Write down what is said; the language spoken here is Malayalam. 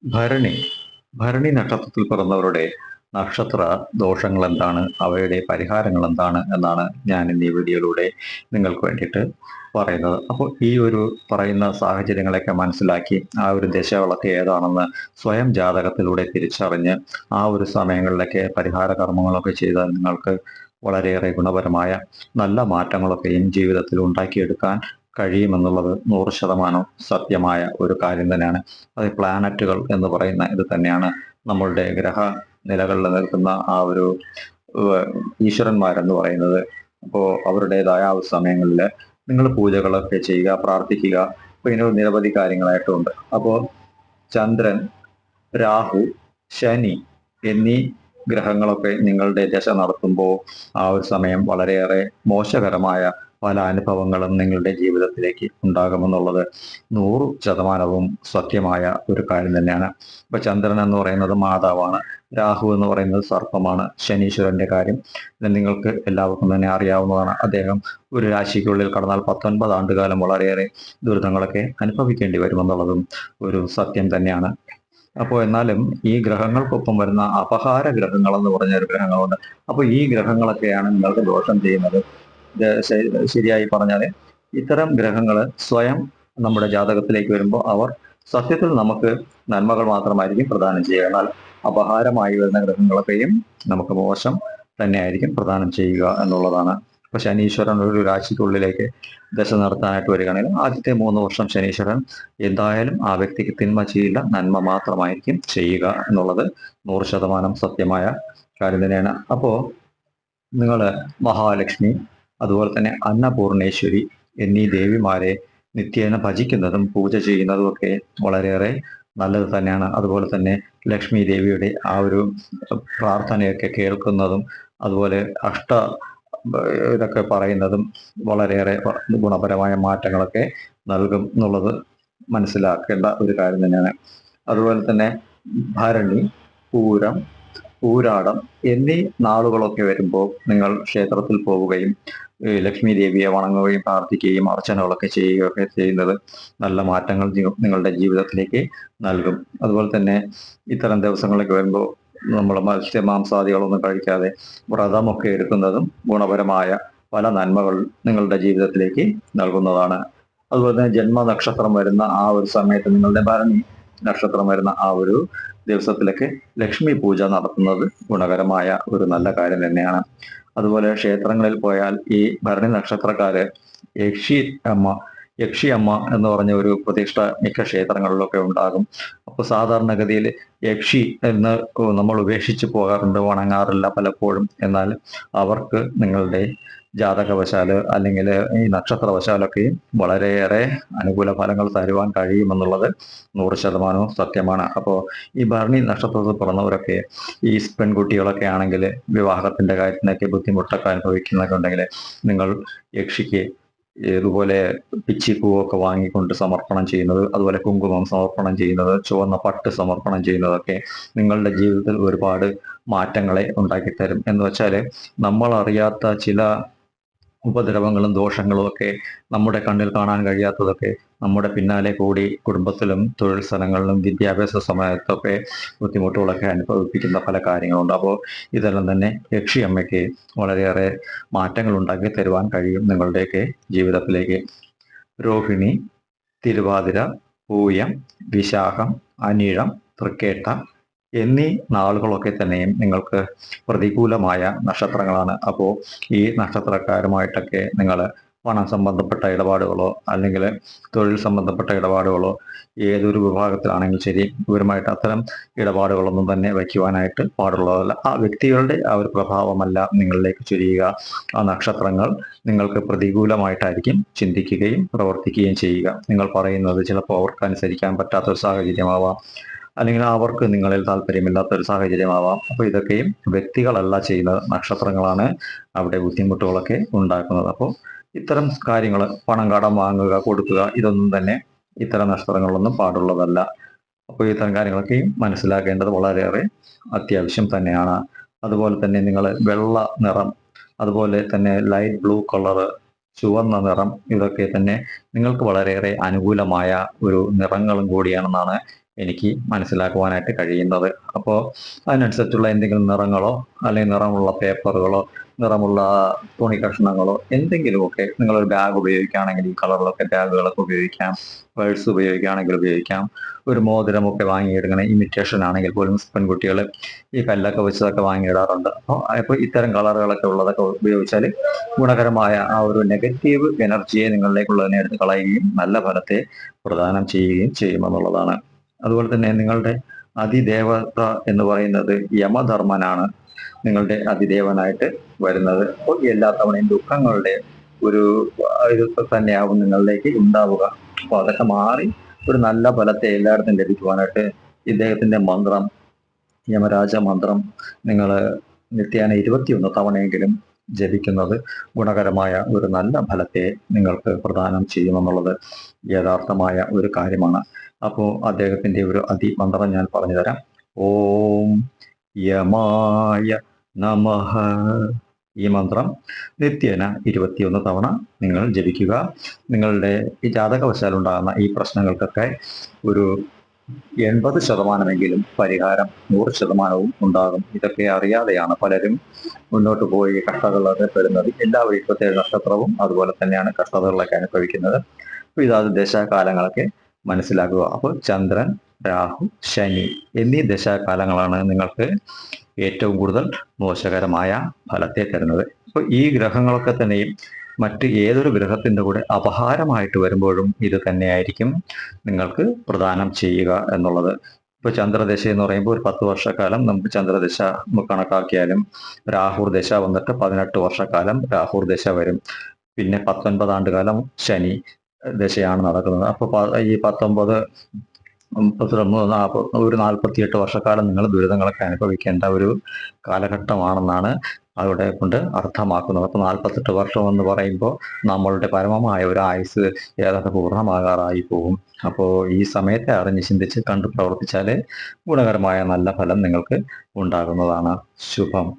ഭരണി ഭരണി നക്ഷത്രത്തിൽ പിറന്നവരുടെ നക്ഷത്ര ദോഷങ്ങൾ എന്താണ്, അവയുടെ പരിഹാരങ്ങൾ എന്താണ് എന്നാണ് ഞാൻ ഇന്ന് ഈ വീഡിയോയിലൂടെ നിങ്ങൾക്ക് വേണ്ടിയിട്ട് പറയുന്നത്. അപ്പോൾ ഈ ഒരു പറയുന്ന സാഹചര്യങ്ങളൊക്കെ മനസ്സിലാക്കി ആ ഒരു ദശകളൊക്കെ ഏതാണെന്ന് സ്വയം ജാതകത്തിലൂടെ തിരിച്ചറിഞ്ഞ് ആ ഒരു സമയങ്ങളിലൊക്കെ പരിഹാര കർമ്മങ്ങളൊക്കെ ചെയ്താൽ നിങ്ങൾക്ക് വളരെയേറെ ഗുണപരമായ നല്ല മാറ്റങ്ങളൊക്കെയും ജീവിതത്തിൽ ഉണ്ടാക്കിയെടുക്കാൻ കഴിയുമെന്നുള്ളത് 100% സത്യമായ ഒരു കാര്യം തന്നെയാണ്. അത് പ്ലാനറ്റുകൾ എന്ന് പറയുന്ന ഇത് തന്നെയാണ് നമ്മളുടെ ഗ്രഹ നിലകളിൽ നിൽക്കുന്ന ആ ഒരു ഈശ്വരന്മാരെന്ന് പറയുന്നത്. അപ്പോൾ അവരുടേതായ ആ സമയങ്ങളിൽ നിങ്ങൾ പൂജകളൊക്കെ ചെയ്യുക, പ്രാർത്ഥിക്കുക. അപ്പോൾ ഇതിന് നിരവധി കാര്യങ്ങളായിട്ടുണ്ട്. അപ്പോൾ ചന്ദ്രൻ, രാഹു, ശനി എന്നീ ഗ്രഹങ്ങളൊക്കെ നിങ്ങളുടെ ദശ നടത്തുമ്പോൾ ആ ഒരു സമയം വളരെയേറെ മോശകരമായ പല അനുഭവങ്ങളും നിങ്ങളുടെ ജീവിതത്തിലേക്ക് ഉണ്ടാകുമെന്നുള്ളത് 100% സത്യമായ ഒരു കാര്യം തന്നെയാണ്. ഇപ്പൊ ചന്ദ്രൻ എന്ന് പറയുന്നത് മാതാവാണ്, രാഹു എന്ന് പറയുന്നത് സർപ്പമാണ്, ശനീശ്വരന്റെ കാര്യം നിങ്ങൾക്ക് എല്ലാവർക്കും തന്നെ അറിയാവുന്നതാണ്. അദ്ദേഹം ഒരു രാശിക്കുള്ളിൽ കടന്നാൽ 19 ആണ്ടുകാലം വളരെയേറെ ദുരിതങ്ങളൊക്കെ അനുഭവിക്കേണ്ടി വരുമെന്നുള്ളതും ഒരു സത്യം തന്നെയാണ്. അപ്പോൾ എന്നാലും ഈ ഗ്രഹങ്ങൾക്കൊപ്പം വരുന്ന അപഹാര ഗ്രഹങ്ങൾ എന്ന് പറഞ്ഞ ഒരു ഗ്രഹങ്ങളുണ്ട്. അപ്പോൾ ഈ ഗ്രഹങ്ങളൊക്കെയാണ് നിങ്ങൾക്ക് ദോഷം ചെയ്യുന്നത്. ശരിയായി പറഞ്ഞാൽ ഇത്തരം ഗ്രഹങ്ങൾ സ്വയം നമ്മുടെ ജാതകത്തിലേക്ക് വരുമ്പോൾ അവർ സത്യത്തിൽ നമുക്ക് നന്മകൾ മാത്രമായിരിക്കും പ്രദാനം ചെയ്യുക. എന്നാൽ അപഹാരമായി വരുന്ന ഗ്രഹങ്ങളൊക്കെയും നമുക്ക് മോശം തന്നെയായിരിക്കും പ്രദാനം ചെയ്യുക എന്നുള്ളതാണ്. ഇപ്പൊ ശനീശ്വരൻ ഒരു രാശിക്കുള്ളിലേക്ക് ദശ നടത്താനായിട്ട് വരികയാണെങ്കിൽ ആദ്യത്തെ 3 വർഷം ശനീശ്വരൻ എന്തായാലും ആ വ്യക്തിക്ക് തിന്മ ചെയ്യില്ല, നന്മ മാത്രമായിരിക്കും ചെയ്യുക എന്നുള്ളത് 100% സത്യമായ കാര്യം തന്നെയാണ്. അപ്പോ നിങ്ങൾ മഹാലക്ഷ്മി, അതുപോലെ തന്നെ അന്നപൂർണേശ്വരി എന്നീ ദേവിമാരെ നിത്യേന ഭജിക്കുന്നതും പൂജ ചെയ്യുന്നതും ഒക്കെ വളരെയേറെ നല്ലത് തന്നെയാണ്. അതുപോലെ തന്നെ ലക്ഷ്മി ദേവിയുടെ ആ ഒരു പ്രാർത്ഥനയൊക്കെ കേൾക്കുന്നതും അതുപോലെ ഇതൊക്കെ പറയുന്നതും വളരെയേറെ ഗുണപരമായ മാറ്റങ്ങളൊക്കെ നൽകും എന്നുള്ളത് മനസ്സിലാക്കേണ്ട ഒരു കാര്യം തന്നെയാണ്. അതുപോലെ തന്നെ ഭരണി, പൂരം, പൂരാടം എന്നീ നാളുകളൊക്കെ വരുമ്പോൾ നിങ്ങൾ ക്ഷേത്രത്തിൽ പോവുകയും ലക്ഷ്മി ദേവിയെ വണങ്ങുകയും പ്രാർത്ഥിക്കുകയും അർച്ചനകളൊക്കെ ചെയ്യുകയൊക്കെ ചെയ്യുന്നത് നല്ല മാറ്റങ്ങൾ നിങ്ങളുടെ ജീവിതത്തിലേക്ക് നൽകും. അതുപോലെ തന്നെ ഇത്തരം ദിവസങ്ങളൊക്കെ വരുമ്പോൾ നമ്മൾ മത്സ്യമാംസാദികളൊന്നും കഴിക്കാതെ വ്രതമൊക്കെ എടുക്കുന്നതും ഗുണപരമായ പല നന്മകൾ നിങ്ങളുടെ ജീവിതത്തിലേക്ക് നൽകുന്നതാണ്. അതുപോലെ തന്നെ ജന്മനക്ഷത്രം വരുന്ന ആ ഒരു സമയത്ത് നിങ്ങളുടെ ഭരണി നക്ഷത്രം വരുന്ന ആ ഒരു ദിവസത്തിലൊക്കെ ലക്ഷ്മി പൂജ നടത്തുന്നത് ഗുണകരമായ ഒരു നല്ല കാര്യം തന്നെയാണ്. അതുപോലെ ക്ഷേത്രങ്ങളിൽ പോയാൽ ഈ ഭരണി നക്ഷത്രക്കാര് യക്ഷി അമ്മ എന്ന് പറഞ്ഞ ഒരു പ്രതിഷ്ഠ മിക്ക ക്ഷേത്രങ്ങളിലൊക്കെ ഉണ്ടാകും. അപ്പോൾ സാധാരണഗതിയിൽ യക്ഷി എന്ന് നമ്മൾ ഉപേക്ഷിച്ച് പോകാറുണ്ട്, വണങ്ങാറില്ല പലപ്പോഴും. എന്നാൽ അവർക്ക് നിങ്ങളുടെ ജാതകവശാല് അല്ലെങ്കിൽ ഈ നക്ഷത്രവശാലൊക്കെ വളരെയേറെ അനുകൂല ഫലങ്ങൾ തരുവാൻ കഴിയുമെന്നുള്ളത് 100% സത്യമാണ്. അപ്പോൾ ഈ ഭരണി നക്ഷത്രത്തിൽ പിറന്നവരൊക്കെ ഈ പെൺകുട്ടികളൊക്കെ ആണെങ്കിൽ വിവാഹത്തിന്റെ കാര്യത്തിനൊക്കെ ബുദ്ധിമുട്ടൊക്കെ അനുഭവിക്കുന്നൊക്കെ ഉണ്ടെങ്കിൽ നിങ്ങൾ യക്ഷിക്ക് ഇതുപോലെ പിച്ചിപ്പൂവൊക്കെ വാങ്ങിക്കൊണ്ട് സമർപ്പണം ചെയ്യുന്നത്, അതുപോലെ കുങ്കുമം സമർപ്പണം ചെയ്യുന്നത്, ചുവന്ന പട്ട് സമർപ്പണം ചെയ്യുന്നതൊക്കെ നിങ്ങളുടെ ജീവിതത്തിൽ ഒരുപാട് മാറ്റങ്ങളെ ഉണ്ടാക്കിത്തരും. എന്ന് വെച്ചാൽ നമ്മൾ അറിയാത്ത ചില ഉപദ്രവങ്ങളും ദോഷങ്ങളും ഒക്കെ, നമ്മുടെ കണ്ണിൽ കാണാൻ കഴിയാത്തതൊക്കെ നമ്മുടെ പിന്നാലെ കൂടി കുടുംബത്തിലും തൊഴിൽ സ്ഥലങ്ങളിലും വിദ്യാഭ്യാസ സമയത്തൊക്കെ ബുദ്ധിമുട്ടുകളൊക്കെ അനുഭവിപ്പിക്കുന്ന പല കാര്യങ്ങളുണ്ട്. അപ്പോൾ ഇതെല്ലാം തന്നെ യക്ഷി അമ്മയ്ക്ക് വളരെയേറെ മാറ്റങ്ങൾ ഉണ്ടാക്കി തരുവാൻ കഴിയും നിങ്ങളുടെയൊക്കെ ജീവിതത്തിലേക്ക്. രോഹിണി, തിരുവാതിര, പൂയം, വിശാഖം, അനിഴം, തൃക്കേട്ട എന്നീ നാളുകളൊക്കെ തന്നെയും നിങ്ങൾക്ക് പ്രതികൂലമായ നക്ഷത്രങ്ങളാണ്. അപ്പോൾ ഈ നക്ഷത്രക്കാരുമായിട്ടൊക്കെ നിങ്ങൾ പണം സംബന്ധപ്പെട്ട ഇടപാടുകളോ അല്ലെങ്കിൽ തൊഴിൽ സംബന്ധപ്പെട്ട ഇടപാടുകളോ ഏതൊരു വിഭാഗത്തിലാണെങ്കിൽ ശരി, ഇവരുമായിട്ട് അത്തരം ഇടപാടുകളൊന്നും തന്നെ വയ്ക്കുവാനായിട്ട് പാടുള്ളതല്ല. ആ വ്യക്തികളുടെ ആ ഒരു പ്രഭാവമല്ല നിങ്ങളിലേക്ക് ചുരിയുക. ആ നക്ഷത്രങ്ങൾ നിങ്ങൾക്ക് പ്രതികൂലമായിട്ടായിരിക്കും ചിന്തിക്കുകയും പ്രവർത്തിക്കുകയും ചെയ്യുക. നിങ്ങൾ പറയുന്നത് ചിലപ്പോൾ അവർക്ക് അനുസരിക്കാൻ പറ്റാത്തൊരു സാഹചര്യമാവാം, അല്ലെങ്കിൽ അവർക്ക് നിങ്ങളിൽ താല്പര്യമില്ലാത്ത ഒരു സാഹചര്യമാവാം. അപ്പോൾ ഇതൊക്കെയും വ്യക്തികളല്ല ചെയ്യുന്നത്, നക്ഷത്രങ്ങളാണ് അവിടെ ബുദ്ധിമുട്ടുകളൊക്കെ ഉണ്ടാക്കുന്നത്. അപ്പോൾ ഇത്തരം കാര്യങ്ങൾ, പണം കടം വാങ്ങുക, കൊടുക്കുക, ഇതൊന്നും തന്നെ ഇത്തരം നക്ഷത്രങ്ങളിലൊന്നും പാടുള്ളതല്ല. അപ്പോൾ ഇത്തരം കാര്യങ്ങളൊക്കെയും മനസ്സിലാക്കേണ്ടത് വളരെയേറെ അത്യാവശ്യം തന്നെയാണ്. അതുപോലെ തന്നെ നിങ്ങൾ വെള്ള നിറം, അതുപോലെ തന്നെ ലൈറ്റ് ബ്ലൂ കളറ്, ചുവന്ന നിറം, ഇതൊക്കെ തന്നെ നിങ്ങൾക്ക് വളരെയേറെ അനുകൂലമായ ഒരു നിറങ്ങളും കൂടിയാണെന്നാണ് എനിക്ക് മനസ്സിലാക്കുവാനായിട്ട് കഴിയുന്നത്. അപ്പോൾ അതിനനുസരിച്ചുള്ള എന്തെങ്കിലും നിറങ്ങളോ അല്ലെങ്കിൽ നിറമുള്ള പേപ്പറുകളോ നിറമുള്ള തുണി കഷ്ണങ്ങളോ എന്തെങ്കിലുമൊക്കെ നിങ്ങളൊരു ബാഗ് ഉപയോഗിക്കുകയാണെങ്കിൽ ഈ കളറിലൊക്കെ ബാഗുകളൊക്കെ ഉപയോഗിക്കാം, പേഴ്സ് ഉപയോഗിക്കുകയാണെങ്കിൽ ഉപയോഗിക്കാം. ഒരു മോതിരമൊക്കെ വാങ്ങിയിടുകയാണ്, ഇമിറ്റേഷൻ ആണെങ്കിൽ പോലും പെൺകുട്ടികൾ ഈ കല്ലൊക്കെ വെച്ചതൊക്കെ വാങ്ങിയിടാറുണ്ട്. അപ്പോൾ ഇത്തരം കളറുകളൊക്കെ ഉള്ളതൊക്കെ ഉപയോഗിച്ചാൽ ഗുണകരമായ ആ ഒരു നെഗറ്റീവ് എനർജിയെ നിങ്ങളിലേക്കുള്ളതിനെ എടുത്ത് കളയുകയും നല്ല ഫലത്തെ പ്രദാനം ചെയ്യുകയും ചെയ്യുമെന്നുള്ളതാണ്. അതുപോലെ തന്നെ നിങ്ങളുടെ അതിദേവത എന്ന് പറയുന്നത് യമധർമ്മനാണ് നിങ്ങളുടെ അതിദേവനായിട്ട് വരുന്നത്. അപ്പോൾ എല്ലാ തവണയും ദുഃഖങ്ങളുടെ ഒരു ഇത് തന്നെയാവും നിങ്ങളിലേക്ക് ഉണ്ടാവുക. അപ്പൊ അതൊക്കെ മാറി ഒരു നല്ല ഫലത്തെ എല്ലായിടത്തും ലഭിക്കുവാനായിട്ട് ഇദ്ദേഹത്തിന്റെ മന്ത്രം, യമരാജ മന്ത്രം നിങ്ങൾ നിത്യേന 21 തവണയെങ്കിലും ജപിക്കുന്നത് ഗുണകരമായ ഒരു നല്ല ഫലത്തെ നിങ്ങൾക്ക് പ്രദാനം ചെയ്യുമെന്നുള്ളത് യഥാർത്ഥമായ ഒരു കാര്യമാണ്. അപ്പോൾ അദ്ദേഹത്തിന്റെ ഒരു അതിമന്ത്രം ഞാൻ പറഞ്ഞു തരാം. ഓം യമായ നമഃ. ഈ മന്ത്രം നിത്യേന 21 തവണ നിങ്ങൾ ജപിക്കുക. നിങ്ങളുടെ ഈ ജാതകവശാൽ ഉണ്ടാകുന്ന ഈ പ്രശ്നങ്ങൾക്കൊക്കെ ഒരു 80% പരിഹാരം 100% ഉണ്ടാകും. ഇതൊക്കെ അറിയാതെയാണ് പലരും മുന്നോട്ട് പോയി കഷ്ടതകളൊക്കെ പെടുന്നത്. എല്ലാവരും 27 നക്ഷത്രവും അതുപോലെ തന്നെയാണ് കഷ്ടതകളൊക്കെ അനുഭവിക്കുന്നത്. അപ്പൊ ഇതാത് ദശാകാലങ്ങളൊക്കെ മനസ്സിലാക്കുക. അപ്പോൾ ചന്ദ്രൻ, രാഹു, ശനി എന്നീ ദശാകാലങ്ങളാണ് നിങ്ങൾക്ക് ഏറ്റവും കൂടുതൽ മോശകരമായ ഫലത്തെ തരുന്നത്. അപ്പോൾ ഈ ഗ്രഹങ്ങളൊക്കെ തന്നെയും മറ്റ് ഏതൊരു ഗ്രഹത്തിന്റെ കൂടെ അപഹാരമായിട്ട് വരുമ്പോഴും ഇത് തന്നെയായിരിക്കും നിങ്ങൾക്ക് പ്രദാനം ചെയ്യുക എന്നുള്ളത്. ഇപ്പൊ ചന്ദ്രദശ എന്ന് പറയുമ്പോൾ ഒരു 10 വർഷക്കാലം നമുക്ക് ചന്ദ്രദശ കണക്കാക്കിയാലും രാഹുർ ദശ വന്നിട്ട് 18 വർഷക്കാലം രാഹുർ ദശ വരും. പിന്നെ 19 ആണ്ടുകാലം ശനി ദശയാണ് നടക്കുന്നത്. അപ്പൊ ഈ 19 ഒരു 48 വർഷക്കാലം നിങ്ങൾ ദുരിതങ്ങളൊക്കെ അനുഭവിക്കേണ്ട ഒരു കാലഘട്ടമാണെന്നാണ് അവിടെ കൊണ്ട് അർത്ഥമാക്കുന്നത്. അപ്പൊ 48 വർഷം എന്ന് പറയുമ്പോൾ നമ്മളുടെ പരമമായ ഒരു ആയുസ് ഏതാണ്ട് പൂർണ്ണമാകാറായി പോകും. അപ്പോൾ ഈ സമയത്തെ അറിഞ്ഞ് ചിന്തിച്ച് കണ്ട് പ്രവർത്തിച്ചാൽ ഗുണകരമായ നല്ല ഫലം നിങ്ങൾക്ക് ഉണ്ടാകുന്നതാണ്. ശുഭം.